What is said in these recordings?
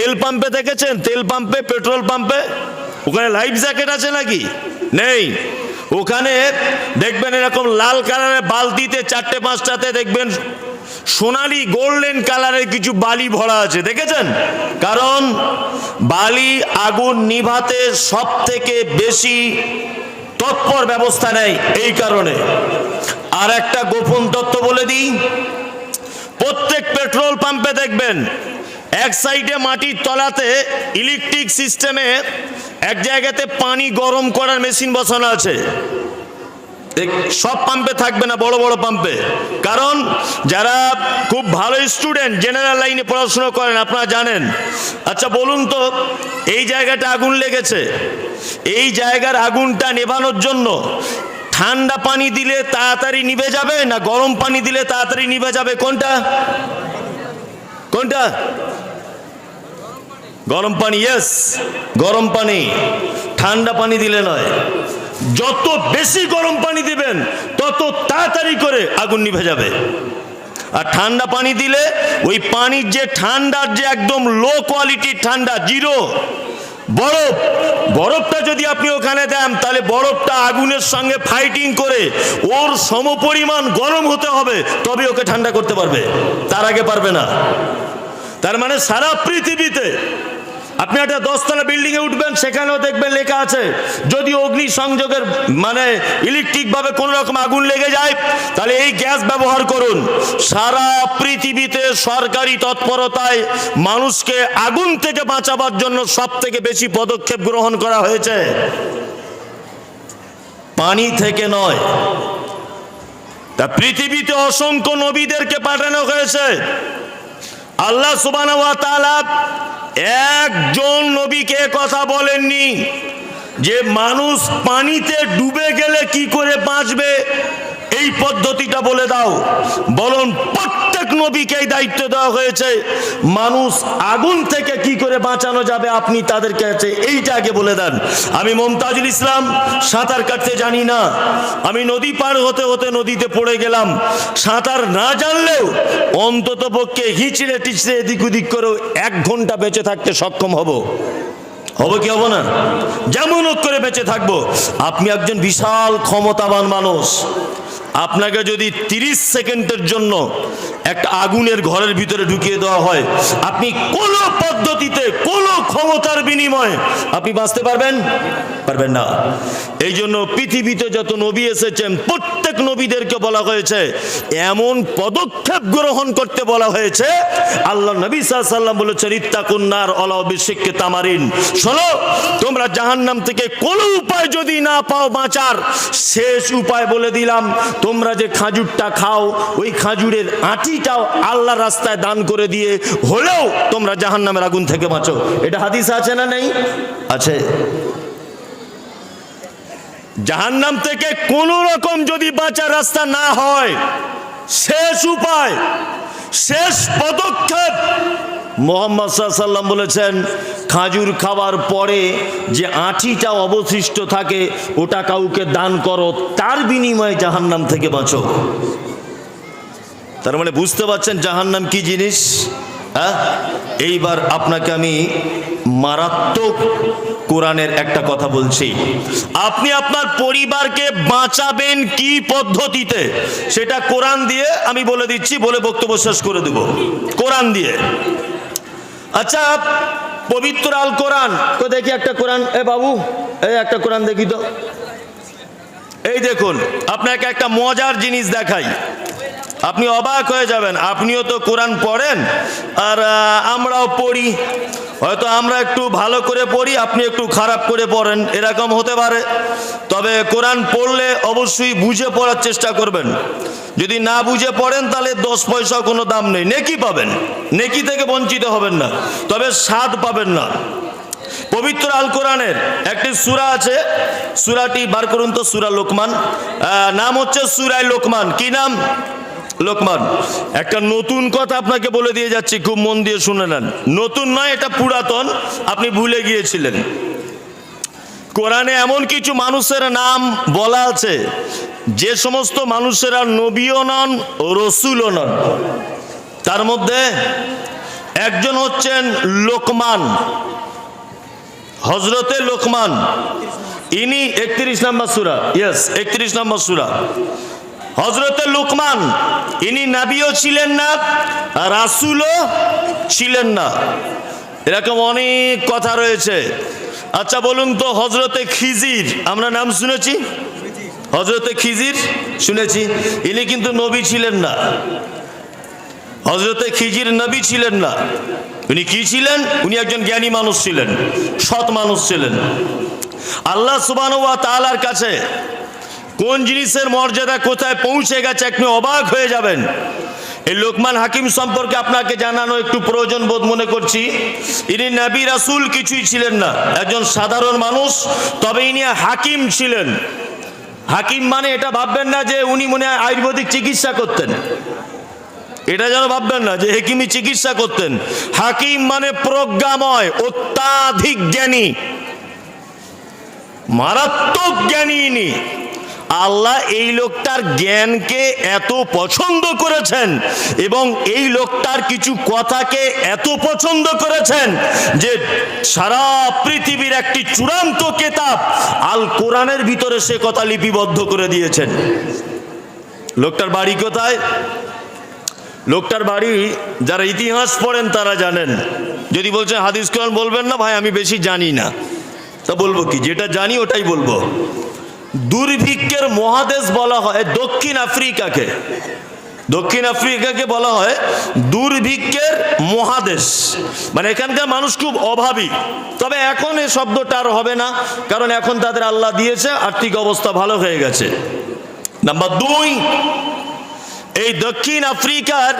তেল পাম্পে দেখেছেন? তেল পাম্পে, পেট্রোল পাম্পে ওখানে লাইফ জ্যাকেট আছে নাকি? নেই। ওখানে দেখবেন এরকম লাল কালারের বালতিতে 4টে 5টাতে দেখবেন সোনালি গোল্ডেন কালারের কিছু বালি ভরা আছে, দেখেছেন? কারণ বালি আগুন নিভাতে সব থেকে বেশি তৎপর ব্যবস্থা নেয়, এই কারণে। আর একটা গোপন তথ্য বলে দিই, প্রত্যেক পেট্রোল পাম্পে দেখবেন এক সাইডে মাটির তলাতে ইলেকট্রিক সিস্টেমে এক জায়গাতে পানি গরম করার মেশিন বসানো আছে। সব পাম্পে থাকবে না, বড় বড় পাম্পে। কারণ যারা খুব ভালো স্টুডেন্ট, জেনারেল লাইনে পড়াশোনা করেন, আপনারা জানেন। আচ্ছা বলুন তো, এই জায়গাটা আগুন লেগেছে, এই জায়গার আগুনটা নেভানোর জন্য ঠান্ডা পানি দিলে তাড়াতাড়ি নিভে যাবে না গরম পানি দিলে তাড়াতাড়ি নিভে যাবে? কোনটা কোনটা? গরম পানি। ইয়েস, গরম পানি। ঠান্ডা পানি দিলে নয়। যত বেশি গরম পানি দিবেন তত তাড়াতাড়ি করে আগুন নিভে যাবে। আর ঠান্ডা পানি দিলে ওই পানির যে ঠান্ডার যে একদম লো কোয়ালিটির ঠান্ডা, জিরো বরফ, বরফটা যদি আপনি ওখানে দেন তাহলে বরফটা আগুনের সঙ্গে ফাইটিং করে ওর সমপরিমাণ গরম হতে হবে, তবে ওকে ঠান্ডা করতে পারবে, তার আগে পারবে না। তার মানে সারা পৃথিবীতে আপনি একটা 10তলা বিল্ডিং এ উঠবেন, সেখানেও দেখবেন লেখা আছে যদি অগ্নি সংযোগের মানে ইলেকট্রিক ভাবে কোন রকম আগুন লেগে যায় তাহলে এই গ্যাস ব্যবহার করুন। সারা পৃথিবীতে সরকারি তৎপরতায় মানুষকে আগুন থেকে বাঁচাবার জন্য সব থেকে বেশি পদক্ষেপ গ্রহণ করা হয়েছে, পানি থেকে নয়। তা পৃথিবীতে অসংখ্য নবীদেরকে পাঠানো হয়েছে। আল্লাহ সুবহানাহু ওয়া তাআলা একজন নবীকে কথা বলেননি যে মানুষ পানিতে ডুবে গেলে কি করে বাঁচবে, এই পদ্ধতিটা বলে দাও। বলুন, প্রত্যেক নবীকে এই দায়িত্ব দেওয়া হয়েছে মানুষ আগুন থেকে কি করে বাঁচানো যাবে, আপনি তাদের কাছে এইটা আগে বলে দেন। আমি মুমতাজুল ইসলাম সাঁতার কাটতে জানি না, আমি নদী পার হতে হতে নদীতে পড়ে গেলাম, সাঁতার না জানলেও অন্তত পক্ষে হিচড়ে টিচড়ে এদিক ওদিক করেও 1 ঘন্টা বেঁচে থাকতে সক্ষম হব। হবে কি হবে না? যেমন করে বেঁচে থাকবো। আপনি একজন বিশাল ক্ষমতাবান মানুষ, আপনাকে যদি 30 সেকেন্ডের জন্য একটা আগুনের ঘরের ভিতরে ঢুকিয়ে দেওয়া হয়, আপনি কোন পদ্ধতিতে কোন ক্ষমতার বিনিময়ে আপনি বাঁচতে পারবেন? পারবেন না। এই জন্য পৃথিবীতে যত নবী এসেছেন প্রত্যেক নবীদেরকে বলা হয়েছে এমন পদক্ষেপ গ্রহণ করতে বলা হয়েছে। আল্লাহ নবী সাল্লাল্লাহু আলাইহি ওয়াসাল্লাম বলেছেন ইত্তাকুন নার ওয়ালাউ বিশিক্কি তামারিন। শোনো, তোমরা জাহান্নাম থেকে কোন উপায় যদি না পাও বাঁচার, শেষ উপায় বলে দিলাম, তোমরা যে খাজুরটা খাও ওই খাজুরের আটিটাও আল্লাহর রাস্তায় দান করে দিয়ে হলেও তোমরা জাহান্নামের আগুন থেকে বাঁচো। এটা হাদিসে আছে না নেই? আছে। জাহান্নাম থেকে কোন রকম যদি বাঁচার রাস্তা না হয়, শেষ উপায়, শেষ পদক্ষেপ মুহাম্মদ সাল্লাল্লাহু আলাইহি ওয়াসাল্লাম বলেছেন খাজুর খাওয়ার পরে যে আঁটিটা অবশিষ্ট থাকে ওটা কাউকে দান করো, তার বিনিময়ে জাহান্নাম থেকে বাঁচো। তার মানে বুঝতে পারছেন জাহান্নাম কি জিনিস? হ্যাঁ, এইবার আপনাকে আমি মারাত্মক কোরআনের একটা কথা বলছি। আপনি আপনার পরিবারকে বাঁচাবেন কি পদ্ধতিতে সেটা কোরআন দিয়ে আমি বলে দিচ্ছি, বলে বক্তব্য শেষ করে দেব কোরআন দিয়ে। আচ্ছা, পবিত্র আল কোরআন তো দেখি একটা কোরআন, এ বাবু এই একটা কোরআন দেখি তো। এই দেখুন, আপনাকে একটা মজার জিনিস দেখাই, আপনি অবাক হয়ে যাবেন। আপনিও তো কোরআন পড়েন আর আমরাও পড়ি, হয়তো আমরা একটু ভালো করে পড়ি, আপনি একটু খারাপ করে পড়েন, এরকম হতে পারে। তবে কোরআন পড়লে অবশ্যই বুঝে পড়ার চেষ্টা করবেন। যদি না বুঝে পড়েন তাহলে 10 পয়সা কোনো দাম নেই, নেকি পাবেন, নেকি থেকে বঞ্চিত হবেন না, তবে স্বাদ পাবেন না। পবিত্র আল কোরআনের একটি সূরা আছে, সূরাটি বার করুন তো, সূরা লোকমান, নাম হচ্ছে সূরা লোকমান। কি নাম? লোকমান। একটা নতুন কথা আপনাকে বলে দিয়ে যাচ্ছি, খুব মন দিয়ে শুনে নেন। নতুন নয়, এটা পুরাতন, আপনি ভুলে গিয়েছিলেন। কোরআনে এমন কিছু মানুষের নাম বলা আছে যে সমস্ত মানুষেরা নবীও নন, রসুলও নন। তার মধ্যে একজন হচ্ছেন লোকমান, হযরতে লোকমান। ইনি 31 নম্বর সূরা, ইয়েস 31 নম্বর সূরা। হযরতে লোকমান ইনি নবীও ছিলেন না, রাসূলও ছিলেন না। এরকম অনেক কথা রয়েছে। আচ্ছা বলুন তো, হযরতে খিজির আমরা নাম শুনেছি? হযরতে খিজির শুনেছি, ইনি কিন্তু নবী ছিলেন না। হযরতে খিজির নবী ছিলেন না। উনি কি ছিলেন? উনি একজন জ্ঞানী মানুষ ছিলেন, সৎ মানুষ ছিলেন। আল্লাহ সুবহানাহু ওয়া তাআলার কাছে কোন জিনিসের মর্যাদা কোথায় পৌঁছে গেছে আপনি অবাক হয়ে যাবেন। এই লোকমান হাকিম সম্পর্কে আপনাকে জানানো একটু প্রয়োজন বোধ মনে করছি। ইনি নবী রাসূল কিছুই ছিলেন না, একজন সাধারণ মানুষ, তবে ইনি হাকিম ছিলেন। হাকিম মানে এটা ভাববেন না যে উনি মনে হয় আয়ুর্বেদিক চিকিৎসা করতেন, এটা যেন ভাববেন না যে হেকিমি চিকিৎসা করতেন। হাকিম মানে প্রজ্ঞাময়, অত্যাধিক জ্ঞানী, মারাত্মক জ্ঞানী ইনি। আল্লাহ এই লোকটার জ্ঞানকে এত পছন্দ করেছেন এবং এই লোকটার কিছু কথাকে এত পছন্দ করেছেন যে সারা পৃথিবীর একটি চূড়ান্ত কিতাব আল কোরআনের ভিতরে সে কথা লিপিবদ্ধ করে দিয়েছেন। লোকটার বাড়ি কোথায়? লোকটার বাড়ি যারা ইতিহাস পড়েন তারা জানেন। যদি বলছেন হাদিস কোরআন বলবেন না, ভাই আমি বেশি জানি না, তা বলবো কি? যেটা জানি ওটাই বলবো। দুর্ভিক্ষের মহাদেশ বলা হয় দক্ষিণ আফ্রিকাকে। দক্ষিণ আফ্রিকাকে বলা হয় দুর্ভিক্ষের মহাদেশ, মানে এখানকার মানুষ খুব অভাবী। তবে এখন এই শব্দটা আর হবে না, কারণ এখন তাদের আল্লাহ দিয়েছে, আর্থিক অবস্থা ভালো হয়ে গেছে। নাম্বার 2, এই দক্ষিণ আফ্রিকার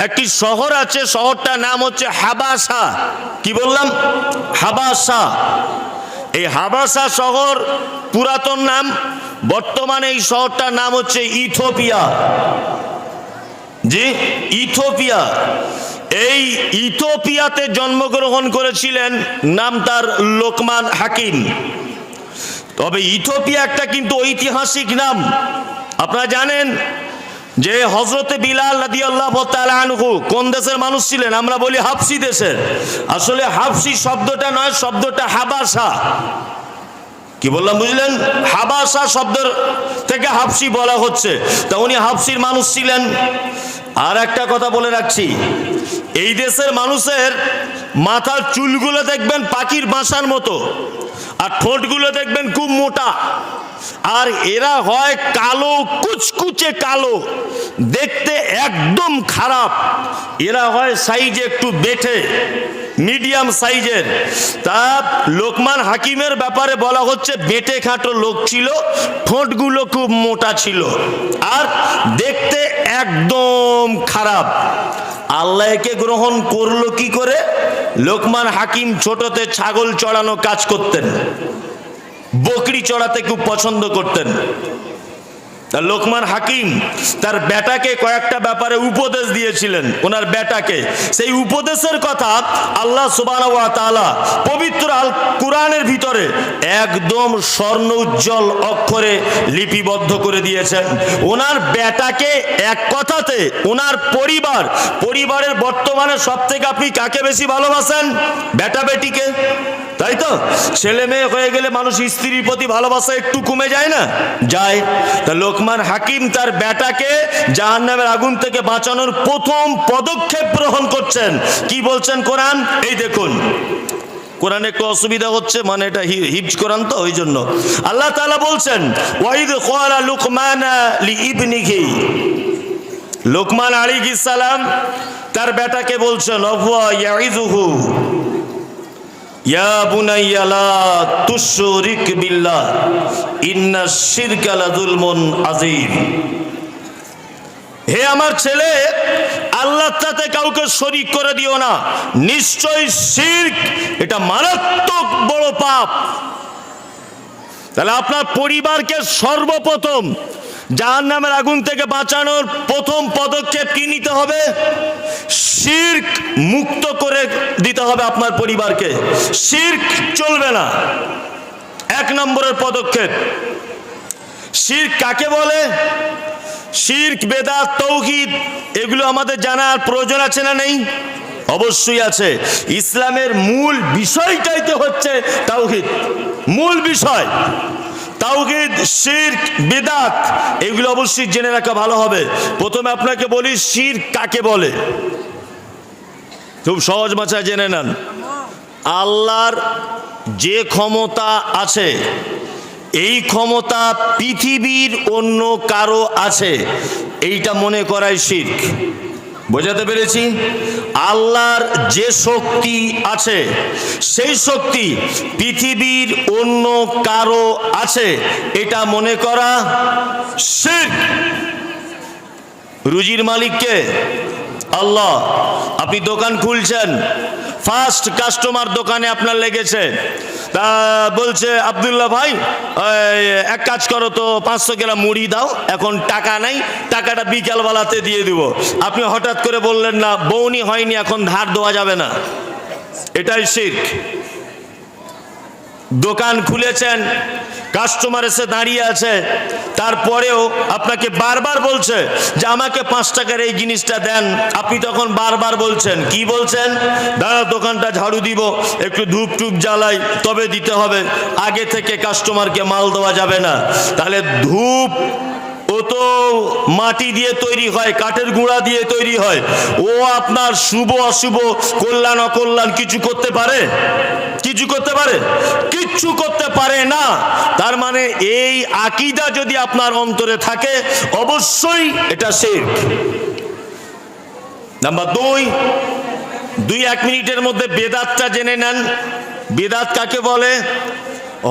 একটি শহর আছে, শহরটার নাম হচ্ছে হাবাসা। কি বললাম? হাবাসা। এই হাবাসা শহর পুরাতন নাম, বর্তমানে এই শহরটার নাম হচ্ছে ইথিওপিয়া। জি, ইথিওপিয়া। এই ইথিওপিয়াতে জন্মগ্রহণ করেছিলেন, নাম তার লোকমান হাকিম। তবে ইথিওপিয়া একটা কিন্তু ঐতিহাসিক নাম। আপনারা জানেন যে হযরতে বিলাল রাদিয়াল্লাহু তাআলা আনহু কোন দেশের মানুষ ছিলেন? আমরা বলি হাবশি দেশের। আসলে হাবশি শব্দটা নয়, শব্দটা হাবাসা। কি বললাম বুঝলেন? হাবাসা শব্দের থেকে হাবশি বলা হচ্ছে। তা উনি হাবশির মানুষ ছিলেন। আর একটা কথা বলে রাখছি, এই দেশের মানুষের মাথার চুলগুলো দেখবেন পাখির বাসার মতো, আর ঠোঁটগুলো দেখবেন খুব মোটা, আর এরা হয় কালো, কুচকুচে কালো, দেখতে একদম খারাপ। এরা হয় সাইজে একটু বেঠে, মিডিয়াম সাইজের। তা লোকমান হাকিমের ব্যাপারে বলা হচ্ছে বেটে খাটো লোক ছিল, ঠোঁটগুলো খুব মোটা ছিল, আর দেখতে একদম খারাপ। আল্লাহ একে গ্রহণ করলো কি করে? লোকমান হাকিম ছোটতে ছাগল চড়ানো কাজ করতেন, বকরি চড়াতে খুব পছন্দ করতেন। লোকমান হাকিম তার বেটাকে কয়েকটা ব্যাপারে উপদেশ দিয়েছিলেন, ওনার বেটাকে। সেই উপদেশের কথা আল্লাহ সুবহানাহু ওয়া তাআলা পবিত্র আল কোরআনের ভিতরে একদম স্বর্ণ উজ্জ্বল অক্ষরে লিপিবদ্ধ করে দিয়েছেন। ওনার বেটাকে এক কথাতে ওনার পরিবারের বর্তমানে সব থেকে আপনি কাকে বেশি ভালোবাসেন? বেটা বেটিকে, তাই তো? ছেলে মেয়ে হয়ে গেলে মানুষ স্ত্রীর প্রতি ভালোবাসা একটু কমে যায় না? যায়। তা লোকমান হাকিম তার বেটাকে জাহান্নামের আগুন থেকে বাঁচানোর প্রথম পদক্ষেপ গ্রহণ করছেন। কি বলছেন কোরআন? এই দেখুন, কোরআনে একটু অসুবিধা হচ্ছে, মানে এটা হিফজ কোরআন তো, ওই জন্য আল্লাহ তাআলা বলছেন ওয়াইদ ক্বালা লুকমান লিইবনিহি। লোকমান আলাইহিস সালাম তার বেটাকে বলছেন ওয়া ইয়াইযুহু ইয়া বুনাইয়া লা তুশরিক বিল্লাহ ইন্নাশ শিরকা লাযুলমুন আযীম। হে আমার ছেলে, আল্লাহর সাথে কাউকে শরীক করে দিও না, নিশ্চয়ই শিরক এটা মারাত্মক বড় পাপ। তাহলে আপনার পরিবারকে সর্বপ্রথম জাহান্নামের আগুন থেকে বাঁচানোর প্রথম পদক্ষেপ কি নিতে হবে? শিরক মুক্ত করে দিতে হবে আপনার পরিবারকে। শিরক চলবে না, 1 নম্বরের পদক্ষেপ। শিরক কাকে বলে? শিরক, বেদাত, তৌহিদ এগুলো আমাদের জানার প্রয়োজন আছে না নেই? অবশ্যই আছে। ইসলামের মূল বিষয়টাই তো হচ্ছে তাওহীদ, মূল বিষয় তাওহীদ, শিরক, বিদআত, এগুলো অবশ্যই জেনে রাখা ভালো হবে। প্রথমে আপনাকে বলি শিরক কাকে বলে, খুব সহজ ভাষায় জেনে নেন। আল্লাহর যে ক্ষমতা আছে, এই ক্ষমতা পৃথিবীর অন্য কারো আছে, এইটা মনে করাই শিরক। বোঝাতে পেরেছি? আল্লাহর যে শক্তি আছে, সেই শক্তি পৃথিবীর অন্য কারো আছে, এটা মনে করা শিরক। রুজির মালিককে আল্লাহ। আপনি দোকান খুলছেন, ফার্স্ট কাস্টমার দোকানে আপনার লেগেছে, তা বলছে আব্দুল্লাহ ভাই এক কাজ করো তো 500 গ্রাম মুড়ি দাও, এখন টাকা নাই, টাকাটা বিকালবেলাতে দিয়ে দিব। আপনি হঠাৎ করে বললেন না বউনি হয়নি, এখন ধার দেওয়া যাবে না, এটাই শিরক। দোকান খুলেছেন, কাস্টমার এসে দাঁড়িয়ে আছে, তারপরেও আপনাকে বারবার বলছে যে আমাকে 5 টাকার এই জিনিসটা দেন। আপনি তখন বারবার বলছেন, কি বলছেন? দাঁড়া দোকানটা ঝাড়ু দিব, একটু ধূপ টুপ জ্বালাই, তবে দিতে হবে, আগে থেকে কাস্টমারকে মাল দেওয়া যাবে না। তাহলে ধূপ ও তো মাটি দিয়ে তৈরি হয়, কাঠের গুঁড়া দিয়ে তৈরি হয়, ও আপনার শুভ অশুভ, কল্যাণ অকল্যাণ কিছু করতে পারে? কিছু করতে পারে? কিচ্ছু করতে পারে না। তার মানে এই আকীদা যদি আপনার অন্তরে থাকে, অবশ্যই এটা শিরক। নাম্বার 2, 1 মিনিটের মধ্যে বেদাতটা জেনে নেন। বেদাত কাকে বলে?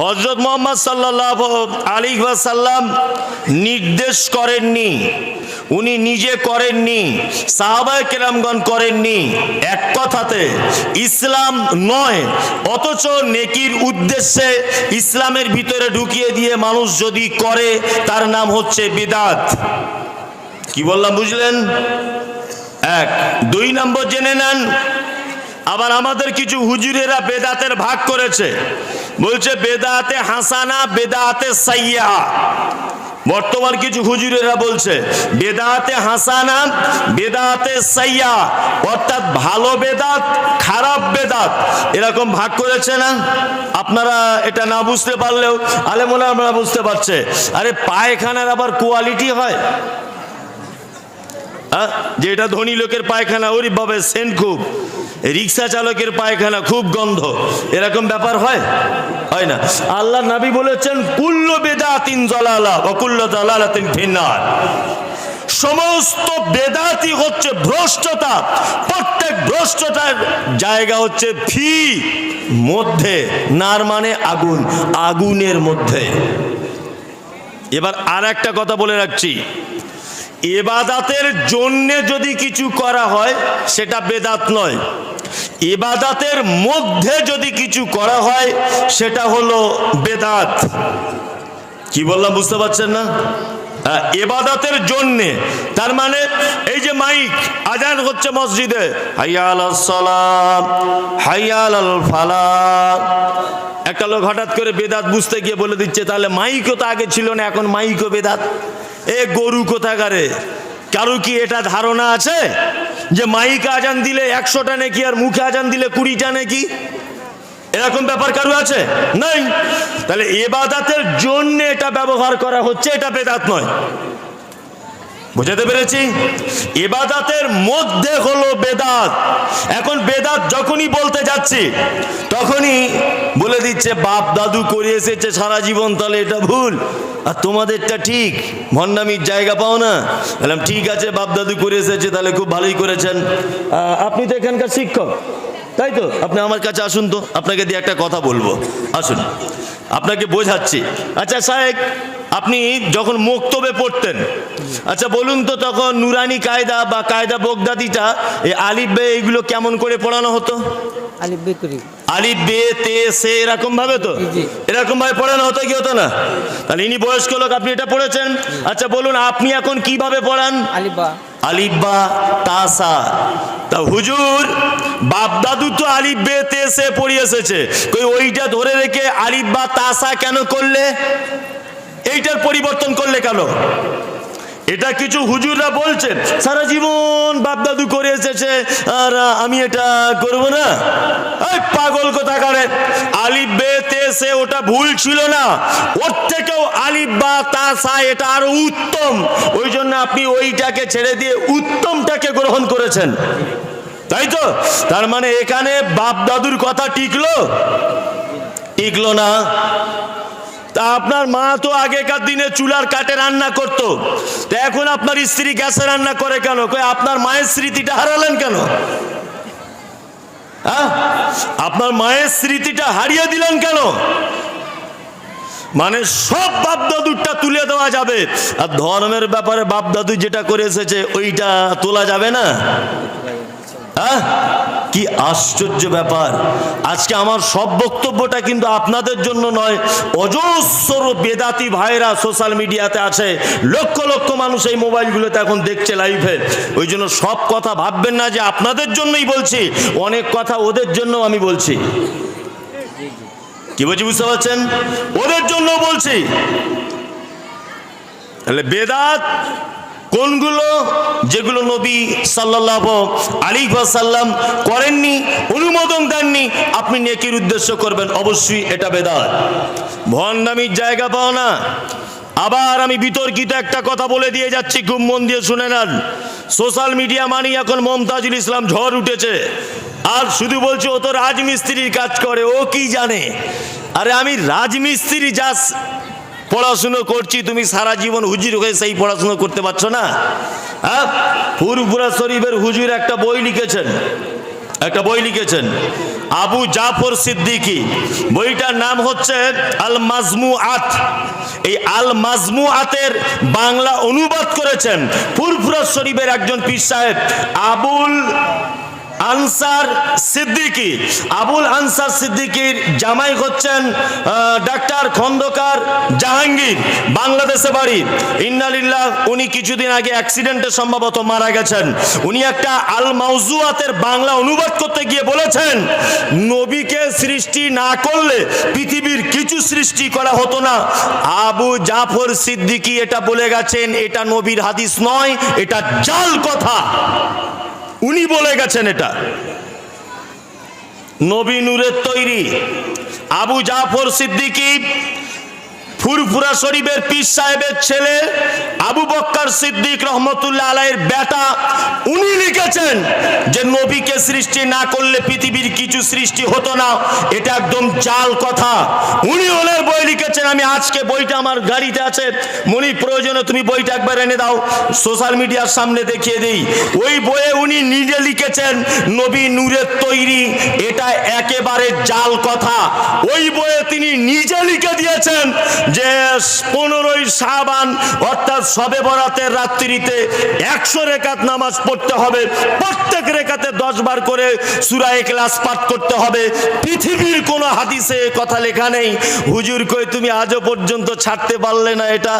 হযরত মুহাম্মদ সাল্লাল্লাহু আলাইহি ওয়াসাল্লাম নির্দেশ করেননি, উনি নিজে করেননি, সাহাবায়ে কেরামগণ করেননি, এক কথাতে ইসলাম নয়। অথচ নেকির উদ্দেশ্যে ইসলামের ভিতরে ঢুকিয়ে দিয়ে মানুষ যদি করে, তার নাম হচ্ছে বিদআত। কি বললাম বুঝলেন? 1। 2 নম্বর জেনে নেন, আবার আমাদের কিছু হুজুরেরা বেদাতের ভাগ করেছে, বলছে বেদাতে হাসানা, বেদাতে সাইয়্যা। বর্তমান কিছু হুজুরেরা বলছে বেদাতে হাসানা, বেদাতে সাইয়্যা, অর্থাৎ ভালো বেদাত, খারাপ বেদাত, এরকম ভাগ করেছে না? আপনারা এটা না বুঝতে পারলেও আলেমুলা আমরা বুঝতে পারছে। আরে পায়খানার আবার কোয়ালিটি হয়, যে এটা ধনী লোকের পায়খানা, ওরই ভাবে সেন্ট খুব, রিক্সা চালকের পায়খানা খুব গন্ধ, এরকম ব্যাপার হয়? হয় না। আল্লাহ নবী বলেছেন কুল্লু বিদআতিন যালালা ওয়া কুল্লু যালালাতিন ফিন্নার। সমস্ত বেদাতি হচ্ছে ভ্রষ্টতা, প্রত্যেক ভ্রষ্টতার জায়গা হচ্ছে ফি, মধ্যে, নার মানে আগুন, আগুনের মধ্যে। এবার আর একটা কথা বলে রাখছি, ইবাদতের জন্য যদি কিছু করা হয় সেটা বেদাত নয়, ইবাদতের মধ্যে যদি কিছু করা হয় সেটা হলো বেদাত। কি বললাম বুঝতে পারছেন না? ইবাদতের জন্যে, তার মানে এই যে মাইক, আজান হচ্ছে মসজিদে, হাইয়া আলাস সালাত, হাইয়া আলাল ফালাহ, একটা লোক হঠাৎ করে বেদাত বুঝতে গিয়ে বলে দিচ্ছে তাহলে মাইকও তো আগে ছিল না, এখন মাইকও বেদাত। এ গরু কোথাকারে! কারো কি এটা ধারণা আছে যে মাইক আজান দিলে 100টা নাকি আর মুখে আজান দিলে 20টা নাকি? এরকম ব্যাপার কারো আছে? নাই। তাহলে ইবাদতের জন্য এটা ব্যবহার করা হচ্ছে, এটা বেদাত নয়। বুঝাতে পেরেছি? ইবাদতের মধ্যে হলো বেদাত। এখন বেদাত যখনই বলতে যাচ্ছি তখনই বলে দিচ্ছে বাপ দাদু করে এসেছে সারা জীবন, তাহলে এটা ভুল আর তোমাদেরটা ঠিক, ভণ্ডামির জায়গা পাও না। বললাম ঠিক আছে, বাপ দাদু করে এসেছে, তাহলে খুব ভালোই করেছেন। আপনি তো এখানকার শিক্ষক, তাই তো? আপনি আমার কাছে আসুন তো, আপনাকে দিয়ে একটা কথা বলবো, আসুন, আপনাকে বোঝাচ্ছি। আচ্ছা সাহেব, আপনি যখন মক্তবে পড়তেন, আচ্ছা বলুন তো তখন নুরানি কায়দা বা কায়দা বগদাদিটা, এই আলিফ বে এইগুলো কেমন করে পড়ানো হতো? আলিফ বে করি, আলিফ বে তে সে এরকম ভাবে তো, এরকম ভাবে পড়ানো হতো কি হতো না? তাহলে ইনি বয়স্ক লোক, আপনি এটা পড়েছেন। আচ্ছা বলুন আপনি এখন কিভাবে পড়ান? আলিফ বা, আলিফ বা তাসা। তা হুজুর বাপ দাদু তো আলিফ বে তে সে পড়িয়ে এসেছে, কই ওইটা ধরে রেখে আলিফ বা তাসা কেন করলে? এইটার পরিবর্তন করলে কেন? এটা কিছু হুজুররা বলছেন সারা জীবন বাপ দাদু করে এসেছে আর আমি এটা করব না। এই পাগল কোথাকারে, আলিফ বে তে সে ওটা ভুল ছিল না, ওর থেকেও আলিফ বা তা সা এটা আরো উত্তম, ওই জন্য আপনি ওইটাকে ছেড়ে দিয়ে উত্তমটাকে গ্রহণ করেছেন, তাই তো? তার মানে এখানে বাপ দাদুর কথা টিকলো না। তা আপনার মা তো আগেকার দিনে চুলার কাঠে রান্না করতো, তো এখন আপনার স্ত্রী গ্যাসে রান্না করে কেন? আপনার মায়ের স্মৃতিটা হারালেন কেন? আপনার মায়ের স্মৃতিটা হারিয়ে দিলেন কেন? মানে সব বাপ দাদুরটা তুলে দেওয়া যাবে, আর ধর্মের ব্যাপারে বাপ দাদু যেটা করে এসেছে ওইটা তোলা যাবে না? কি আশ্চর্য ব্যাপার। আজকে আমার সব বক্তব্যটা কিন্তু আপনাদের জন্য নয়, অজস্র বেদাতি ভাইরা সোশ্যাল মিডিয়াতে আছে, লক্ষ লক্ষ মানুষ এই মোবাইলগুলোতে এখন দেখছে লাইভে, ওই জন্য সব কথা ভাববেন না যে আপনাদের জন্যই বলছি, অনেক কথা ওদের জন্য আমি বলছি। কি বলছি বুঝতে পারছেন? ওদের জন্য বলছি। তাহলে বেদাত কোনগুলো? যেগুলো নবী সাল্লাল্লাহু আলাইহি ওয়াসাল্লাম করেননি, অনুমোদন দেননি, আপনি নেকির উদ্দেশ্য করবেন, অবশ্যই এটা বেদাত। ভণ্ডামির জায়গা পাও না। আবার আমি বিতর্কিত একটা কথা বলে দিয়ে যাচ্ছি, খুব মন দিয়ে শুনে নেন। সোশ্যাল মিডিয়া মানে এখন মমতাজুল ইসলাম ঝড় উঠেছে, আর শুধু বলছে ও তো রাজমিস্ত্রির কাজ করে, ও কি জানে? আরে আমি রাজমিস্ত্রি যা পড়াশুনো করছি, তুমি সারা জীবন হুজুর হয়ে সেই পড়াশুনো করতে পারছো না? ফুরফুরা শরীফের হুজুর একটা বই লিখেছেন, আবু জাফর সিদ্দিকী। বইটার নাম হচ্ছে আল মাজমুআত। এই আল মাজমুআতের বাংলা অনুবাদ করেছেন ফুরফুরা শরীফের একজন পীর সাহেব আবুল আনসার সিদ্দিকী। আবুল আনসার সিদ্দিকীর জামাই হচ্ছেন ডাক্তার খন্দকার জাহাঙ্গীর, বাংলাদেশে বাড়ি। ইন্নালিল্লাহ, উনি কিছুদিন আগে অ্যাক্সিডেন্টে সম্ভবত মারা গেছেন। উনি একটা আল মাউজুআতের বাংলা অনুবাদ করতে গিয়ে বলেছেন, নবীকে সৃষ্টি না করলে পৃথিবীর কিছু সৃষ্টি করা হতো না। আবু জাফর সিদ্দিকী এটা বলে গেছেন, এটা নবীর হাদিস নয়, এটা জাল কথা। উনি বলে গেছেন এটা নবী নূরের তৈরি। আবু জাফর সিদ্দিকী ফুরফুরা শরীফের পীর সাহেবের ছেলে আবু বক্কর সিদ্দিক রহমতুল্লাহ আলাইহির বেটা, উনি লিখেছেন যে নবীকে সৃষ্টি না করলে পৃথিবীর কিছু সৃষ্টি হতো না। এটা একদম জাল কথা। উনি ওনার বই লিখেছেন, আমি আজকে বইটা আমার গাড়িতে আছে, মনি প্রয়োজনে তুমি বইটা একবার এনে দাও, সোশ্যাল মিডিয়ার সামনে দেখিয়ে দিই। ওই বইয়ে উনি নিজে লিখেছেন নবী নূরের তৈরি, এটা একেবারে জাল কথা। ওই বইয়ে তিনি নিজে লিখে দিয়েছেন যে 15ই শাবান অর্থাৎ শবে বরাতের রাত্রিতে 100 রেকাত নামাজ পড়তে হবে, প্রত্যেক রেকাতে 10 বার করে সূরা ইখলাস পাঠ করতে হবে। পৃথিবীর কোনো হাদিসে কথা লেখা নেই। হুজুর কই তুমি আজও পর্যন্ত ছাড়তে পারলে না এটা?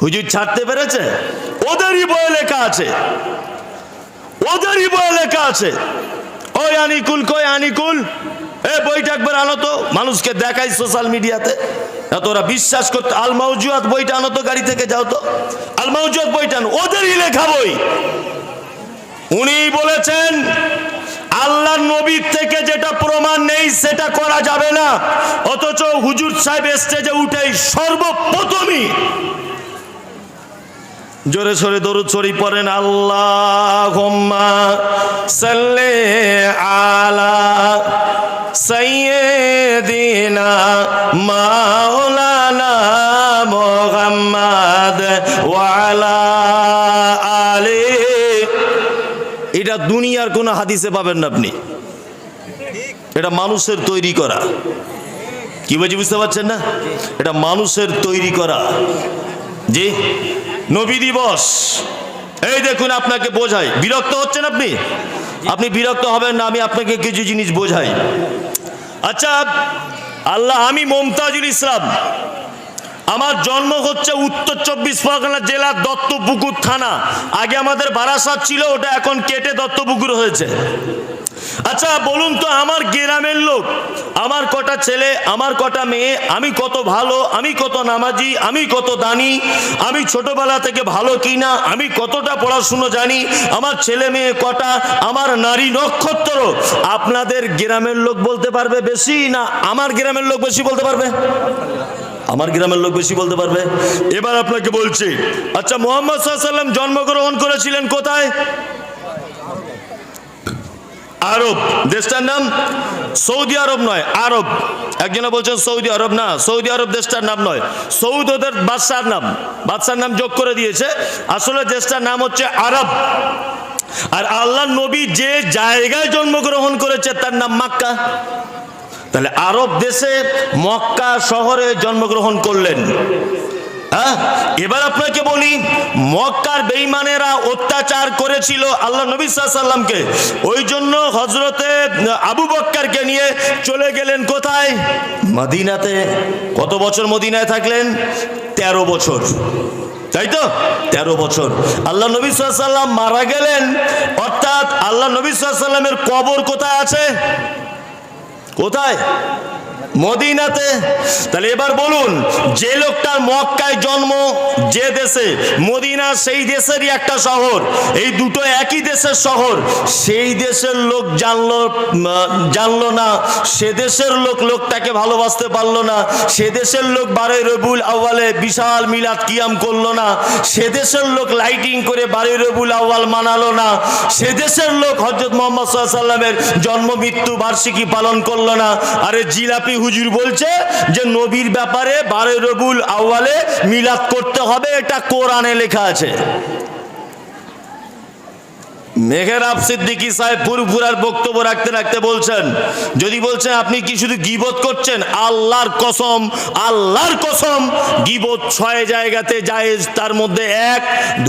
হুজুর ছাড়তে পেরেছে? ওদেরই বইয়ে লেখা আছে, ওদেরই বইয়ে লেখা আছে। ওই আনিকুল, কই আনিকুল, বইটা একবার আনো তো, মানুষকে দেখাই সোশ্যাল মিডিয়াতে, এত ওরা বিশ্বাস করতে। আল মাউজুআত বইটা আনো তো, গাড়ি থেকে যাও তো, আল মাউজুআত বইটা আনো, ওদেরই লেখা বই। উনি বলেছেন আল্লাহর নবীর থেকে যেটা প্রমাণ নেই সেটা করা যাবে না, অথচ হুজুর সাহেব স্টেজে উঠেই সর্বপ্রথমই জোরে সোরে দরুদ শরীফ পড়েন, আল্লাহুম্মা সাল্লি আলা সাইয়্যিদিনা মাওলানা মুহাম্মদ ওয়া আলা আলিহি। এটা দুনিয়ার কোনো হাদিসে পাবেন না আপনি, এটা মানুষের তৈরি করা। কি বলছি বুঝতে পারছেন না? এটা মানুষের তৈরি করা। জি, নবী দিবস, এই দেখুন আপনাকে বোঝাই। বিরক্ত হচ্ছেন আপনি? আপনি বিরক্ত হবেন না, আমি আপনাকে কিছু জিনিস বোঝাই। আচ্ছা আল্লাহ, আমি মমতাজুল ইসলাম, আমার জন্ম হচ্ছে উত্তর 24 পরগনা জেলার দত্তপুকুর থানা। আগে আমাদের বারাসাত ছিল, ওটা এখন কেটে দত্তপুকুর হয়েছে। আচ্ছা বলুন তো, আমার গ্রামের লোক, আমার কটা ছেলে, আমার কটা মেয়ে, আমি কত ভালো, আমি কত নামাজি, আমি কত দানি, আমি ছোটবেলা থেকে ভালো কিনা, আমি কতটা পড়াশুনো জানি, আমার ছেলে মেয়ে কটা, আমার নারী নক্ষত্র, আপনাদের গ্রামের লোক বলতে পারবে বেশি, না আমার গ্রামের লোক বেশি বলতে পারবে? আমার গ্রামের লোক বেশি বলতে পারবে। এবার আপনাকে বলছি, আচ্ছা মুহাম্মদ সাল্লাল্লাহু আলাইহি ওয়াসাল্লাম জন্মগ্রহণ করেছিলেন কোথায়? আরব। দেশটার নাম সৌদি আরব নয়, আরব। একজনে বলছেন সৌদি আরব, না, সৌদি আরব দেশটার নাম নয়, সৌদ ওদের বাদশার নাম, বাদশার নাম যোগ করে দিয়েছে, আসলে দেশটার নাম হচ্ছে আরব। আর আল্লাহ নবী যে জায়গায় জন্মগ্রহণ করেছে তার নাম মক্কা। তাহলে আরব দেশে মক্কা শহরে জন্মগ্রহণ করলেন। এবার আপনাকে বলি, মক্কার বেঈমানেরা অত্যাচার করেছিল আল্লাহ নবী সাল্লাল্লাহু আলাইহি ওয়াসাল্লামকে, ওই জন্য হযরতে আবু বকরকে নিয়ে চলে গেলেন কোথায়? মদিনাতে। কত বছর মদিনায় থাকলেন? 13 বছর, তাই তো? 13 বছর। আল্লাহ নবী সাল্লাল্লাহু আলাইহি ওয়াসাল্লাম মারা গেলেন, অর্থাৎ আল্লাহ নবী সাল্লাল্লাহু আলাইহি ওয়াসাল্লামের কবর কোথায় আছে? কোথায়? মদিনাতে। তাহলে এবার বলুন, যে লোকটার মক্কায় জন্ম, যে দেশে, মদিনা সেই দেশেরই একটা শহর, এই দুটো একই দেশের শহর, সেই দেশের লোক জানলো না, সে দেশের লোকটাকে ভালোবাসতে পারলো না, সে দেশের লোক 12 রবিউল আউয়ালে বিশাল মিলাদ কিয়াম করলো না, সে দেশের লোক লাইটিং করে 12 রবিউল আউয়াল মানালো না, সে দেশের লোক হযরত মুহাম্মদ সাল্লাল্লাহু আলাইহি ওয়াসাল্লামের জন্ম মৃত্যু বার্ষিকী পালন করলো না। আরে জিলাপি হুজুর বলছে যে নবীর ব্যাপারে 12 রবিউল আউয়ালে মিলাদ করতে হবে, এটা কোরআনে লেখা আছে। মেহরাব সিদ্দিকী সাহেব পুরপুরার বক্তব্য রাখতে রাখতে বলছেন, যদি বলছেন আপনি কি শুধু গীবত করছেন, আল্লাহর কসম, আল্লাহর কসম, গীবত 6 জায়গাতে জায়েজ। তার মধ্যে এক,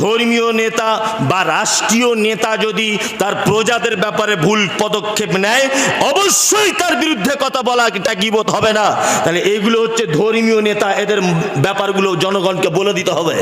ধর্মীয় নেতা বা রাষ্ট্রীয় নেতা যদি তার প্রজাদের ব্যাপারে ভুল পদক্ষেপ নেয়, অবশ্যই তার বিরুদ্ধে কথা বলা, এটা গীবত হবে না। তাহলে এইগুলো হচ্ছে ধর্মীয় নেতা, এদের ব্যাপারগুলো জনগণকে বলে দিতে হবে।